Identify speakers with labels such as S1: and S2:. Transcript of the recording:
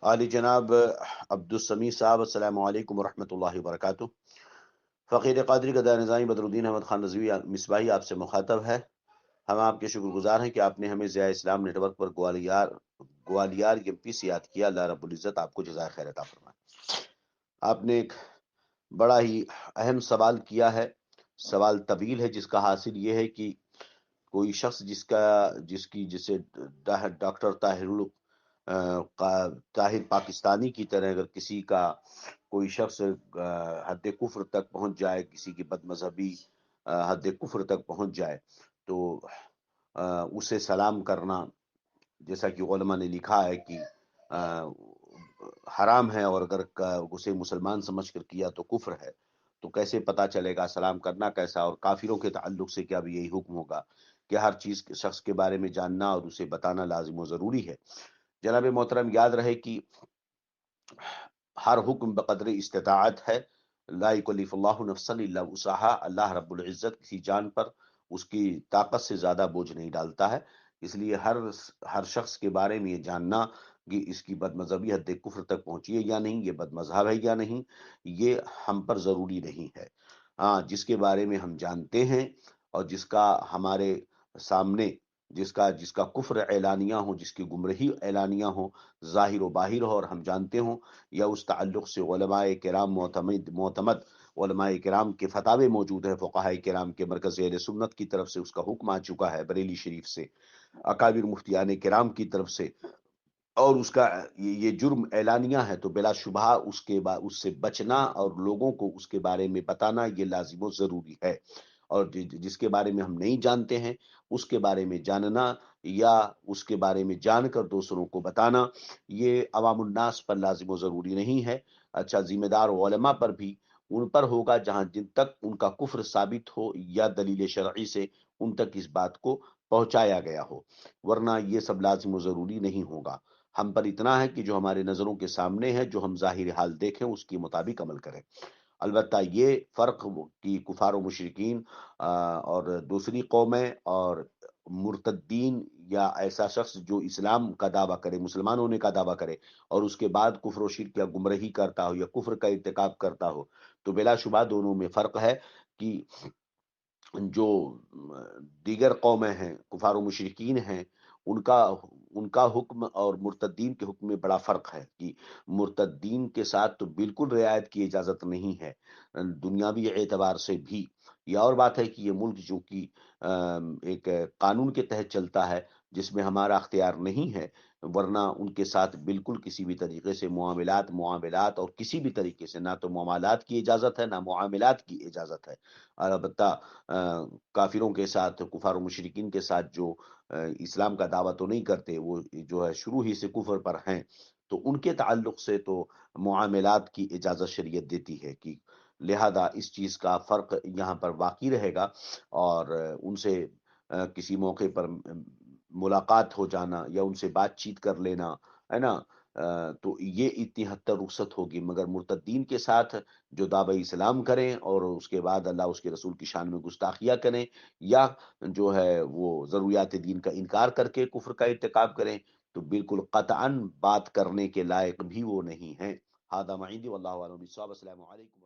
S1: علی جناب عبدالسمیع صاحب، السلام علیکم ورحمۃ اللہ وبرکاتہ۔ فقیر قادری گدا نظامی بدر الدین احمد خان رضوی مصباحی آپ سے مخاطب ہے۔ ہم آپ کے شکر گزار ہیں کہ آپ نے ہمیں ضیاء اسلام نیٹ ورک پر گوالیار ایم پی سے یاد کیا۔ اللہ رب العزت آپ کو جزائے خیر عطا فرمائے۔ آپ نے ایک بڑا ہی اہم سوال کیا ہے، سوال طویل ہے، جس کا حاصل یہ ہے کہ کوئی شخص جسے ڈاکٹر طاہر پاکستانی کی طرح اگر کسی کا کوئی شخص حد کفر تک پہنچ جائے، کسی کی بد مذہبی حد کفر تک پہنچ جائے، تو اسے سلام کرنا، جیسا کہ علماء نے لکھا ہے کہ حرام ہے، اور اگر اسے مسلمان سمجھ کر کیا تو کفر ہے، تو کیسے پتا چلے گا سلام کرنا کیسا؟ اور کافروں کے تعلق سے کیا بھی یہی حکم ہوگا کہ ہر چیز شخص کے بارے میں جاننا اور اسے بتانا لازم و ضروری ہے؟ جناب محترم، یاد رہے کہ ہر حکم بقدر استطاعت ہے۔ لا یکلف اللہ نفسا الا وسعها۔ اللہ رب العزت کسی جان پر اس کی طاقت سے زیادہ بوجھ نہیں ڈالتا ہے، اس لیے ہر شخص کے بارے میں یہ جاننا کہ اس کی بد مذہبی حد کفر تک پہنچی ہے یا نہیں، یہ بد مذہب ہے یا نہیں، یہ ہم پر ضروری نہیں ہے۔ ہاں، جس کے بارے میں ہم جانتے ہیں اور جس کا ہمارے سامنے جس کا کفر اعلانیہ ہو، جس کی گمراہی اعلانیہ ہو، ظاہر و باہر ہو، اور ہم جانتے ہوں، یا اس تعلق سے علماء کرام معتمد علماء کرام کے فتاوے موجود ہیں، فقہاء کرام کے مرکز اہل سنت کی طرف سے اس کا حکم آ چکا ہے، بریلی شریف سے، اکابر مفتیان کرام کی طرف سے، اور اس کا یہ جرم اعلانیہ ہے، تو بلا شبہ اس سے بچنا اور لوگوں کو اس کے بارے میں بتانا یہ لازم و ضروری ہے۔ اور جس کے بارے میں ہم نہیں جانتے ہیں، اس کے بارے میں جاننا یا اس کے بارے میں جان کر دوسروں کو بتانا، یہ عوام الناس پر لازم و ضروری نہیں ہے۔ اچھا، ذمہ دار علماء پر بھی ان پر ہوگا، جن تک ان کا کفر ثابت ہو یا دلیل شرعی سے ان تک اس بات کو پہنچایا گیا ہو، ورنہ یہ سب لازم و ضروری نہیں ہوگا۔ ہم پر اتنا ہے کہ جو ہمارے نظروں کے سامنے ہے، جو ہم ظاہر حال دیکھیں، اس کے مطابق عمل کریں۔ البتہ یہ فرق کی کفار و مشرکین اور دوسری قومیں اور مرتدین، یا ایسا شخص جو اسلام کا دعویٰ کرے، مسلمان ہونے کا دعویٰ کرے، اور اس کے بعد کفر و شرک یا گمراہی کرتا ہو یا کفر کا ارتکاب کرتا ہو، تو بلا شبہ دونوں میں فرق ہے کہ جو دیگر قومیں ہیں، کفار و مشرکین ہیں، ان کا حکم اور مرتدین کے حکم میں بڑا فرق ہے کہ مرتدین کے ساتھ تو بالکل رعایت کی اجازت نہیں ہے، دنیاوی اعتبار سے بھی۔ یہ اور بات ہے کہ یہ ملک جو کہ ایک قانون کے تحت چلتا ہے، جس میں ہمارا اختیار نہیں ہے، ورنہ ان کے ساتھ بالکل کسی بھی طریقے سے معاملات اور کسی بھی طریقے سے نہ تو معاملات کی اجازت ہے، نہ معاملات کی اجازت ہے۔ اور البتہ کافروں کے ساتھ، کفار و مشرکین کے ساتھ جو اسلام کا دعویٰ تو نہیں کرتے، وہ جو ہے شروع ہی سے کفر پر ہیں، تو ان کے تعلق سے تو معاملات کی اجازت شریعت دیتی ہے، کہ لہذا اس چیز کا فرق یہاں پر باقی رہے گا۔ اور ان سے کسی موقع پر ملاقات ہو جانا یا ان سے بات چیت کر لینا ہے نا، تو یہ اتنی حد تک رخصت ہوگی، مگر مرتدین کے ساتھ جو دعوی اسلام کریں اور اس کے بعد اللہ اس کے رسول کی شان میں گستاخیاں کریں، یا جو ہے وہ ضروریات دین کا انکار کر کے کفر کا ارتکاب کریں، تو بالکل قطعاً بات کرنے کے لائق بھی وہ نہیں ہیں۔ ہذا ما عندي واللہ اعلم بالصواب۔ السلام علیکم۔